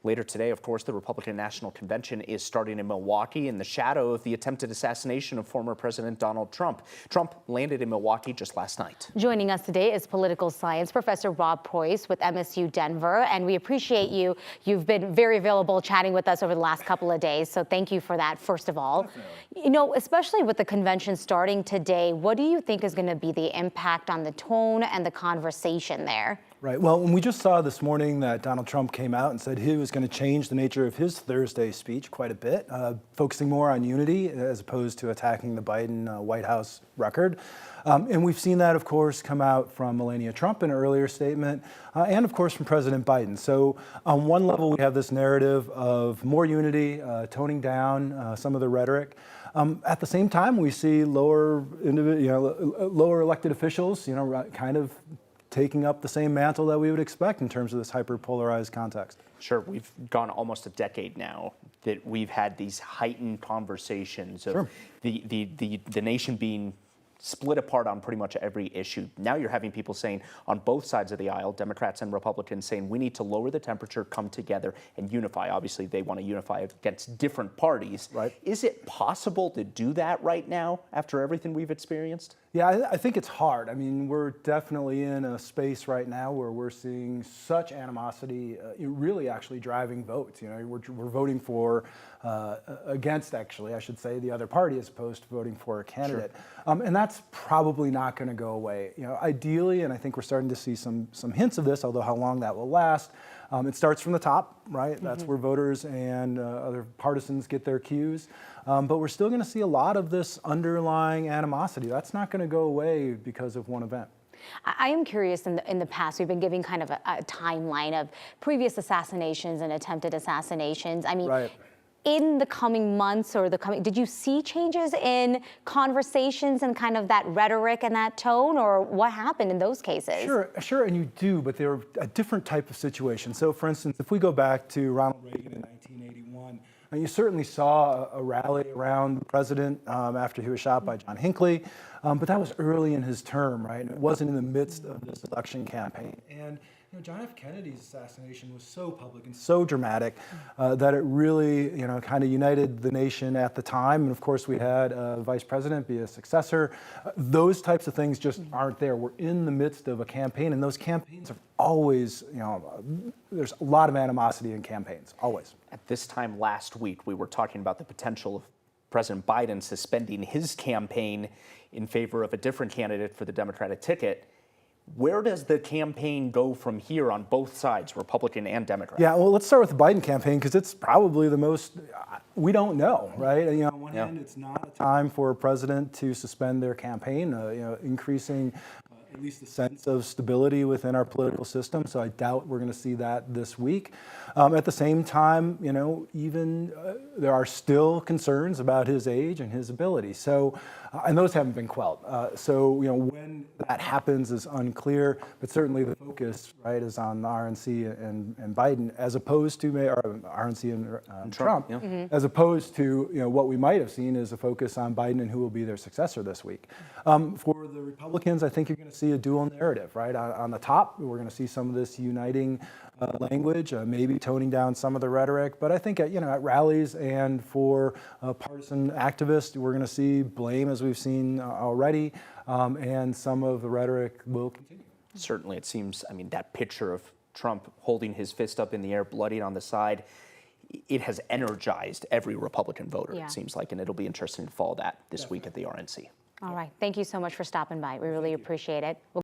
Later today, of course, the Republican National Convention is starting in Milwaukee in the shadow of the attempted assassination of former President Donald Trump. Trump landed in Milwaukee just last night. Joining us today is political science professor Rob Preuss with MSU Denver, and we appreciate you. You've been very available chatting with us over the last couple of days, so thank you for that, first of all. Definitely. You know, especially with the convention starting today, what do you think is going to be the impact on the tone and the conversation there? Right. Well, when we just saw this morning that Donald Trump came out and said he was going to change the nature of his Thursday speech quite a bit, focusing more on unity as opposed to attacking the Biden White House record. And we've seen that, of course, come out from Melania Trump in an earlier statement, and of course from President Biden. So on one level, we have this narrative of more unity, toning down some of the rhetoric. At the same time, we see lower elected officials, kind of taking up the same mantle that we would expect in terms of this hyper-polarized context. Sure, we've gone almost a decade now that we've had these heightened conversations of the nation being split apart on pretty much every issue. Now you're having people saying on both sides of the aisle, Democrats and Republicans, saying we need to lower the temperature, come together, and unify. Obviously, they want to unify against different parties. Right. Is it possible to do that right now after everything we've experienced? Yeah, I think it's hard. I mean, we're definitely in a space right now where we're seeing such animosity, really actually driving votes. We're voting for, against, actually, I should say, the other party as opposed to voting for a candidate. Sure. And that's probably not going to go away. Ideally, and I think we're starting to see some hints of this, although how long that will last, it starts from the top, right? Mm-hmm. That's where voters and other partisans get their cues. But we're still going to see a lot of this underlying animosity. That's not going to go away because of one event. I am curious, in the past, we've been giving kind of a timeline of previous assassinations and attempted assassinations. I mean, right. In the coming months or did you see changes in conversations and kind of that rhetoric and that tone, or what happened in those cases? Sure, and you do, but they're a different type of situation. So, for instance, if we go back to Ronald Reagan in 1981, you certainly saw a rally around the president after he was shot by John Hinckley, but that was early in his term, right? It wasn't in the midst of this election campaign. And John F. Kennedy's assassination was so public and so dramatic that it really, kind of united the nation at the time. And of course, we had a vice president be a successor. Those types of things just aren't there. We're in the midst of a campaign, and those campaigns are always, there's a lot of animosity in campaigns, always. At this time last week, we were talking about the potential of President Biden suspending his campaign in favor of a different candidate for the Democratic ticket. Where does the campaign go from here on both sides, Republican and Democrat? Yeah, well, let's start with the Biden campaign because it's probably the most, we don't know, right? On one hand, it's not a time for a president to suspend their campaign, increasing at least the sense of stability within our political system. So I doubt we're going to see that this week. At the same time, there are still concerns about his age and his ability. So, and those haven't been quelled. So, when that happens is unclear, but certainly the focus, right, is on the RNC and Biden, as opposed to RNC and Trump, as opposed to, what we might have seen is a focus on Biden and who will be their successor this week. For the Republicans, I think you're going to see a dual narrative, right? On the top, we're going to see some of this uniting language, maybe toning down some of the rhetoric. But I think at rallies and for partisan activists, we're going to see blame, as we've seen already, and some of the rhetoric will continue. Certainly, it seems, that picture of Trump holding his fist up in the air, bloodied on the side, it has energized every Republican voter, it seems like, and it'll be interesting to follow that this week at the RNC. All right. Thank you so much for stopping by. We really appreciate it.